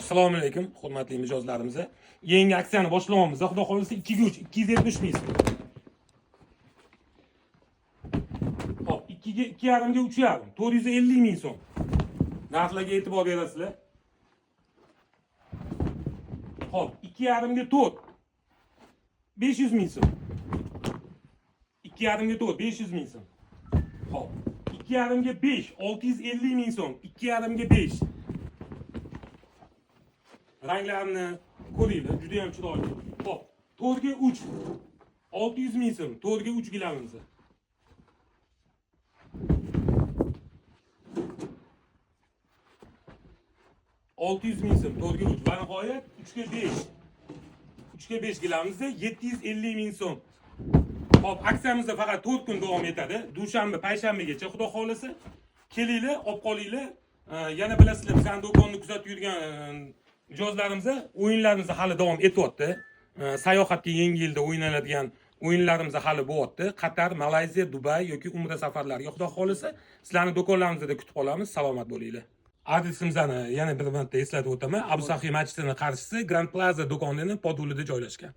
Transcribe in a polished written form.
Assalomu alaykum, hurmatli mijozlarimiz. Yangi aksiyani boshlayapmiz. Xudo xolisa 2 ga 3 270 ming so'm. Hop, 2 ga 2,5 ga 3,5 450 ming so'm. Narxlarga e'tibor berasizlar. Hop, 2,5 ga 4 500 ming so'm. 2,5 ga 4 500 ming so'm. Hop, 2,5 ga 5 650 ming so'm. 2,5 ga 5. Ranglarini ko'ringlar, juda ham chiroyli. Hop, 4 ga 3 600 ming so'm. 4 ga 3 gilamimiz. $600 ming so'm, 4 ga 3 va nihoyat 3 ga 5. 3 ga 5 gilamizda 750 ming so'm. Hop, aksiyamizda faqat 4 kun davom etadi. Dushanba, payshanbagacha xudo xolisa. Kelinglar, olib qolinglar. Yana bilasizlar, bizning do'konni kuzatib yurgan mijozlarimiz o'yinlarimiz hali davom etyapti. Sayohatga yangi yilda o'ynaladigan o'yinlarimiz hali bo'lyapti. Qatar, Malayziya, Dubay yoki Umra safarlariga xudo xolisa sizlarni do'konlarimizda kutib qolamiz. Salomat bo'linglar. Adresimizni yana bir marta eslatib o'taman. Abu Sahiy masjidining qarshisi Grand Plaza do'konining podulida joylashgan.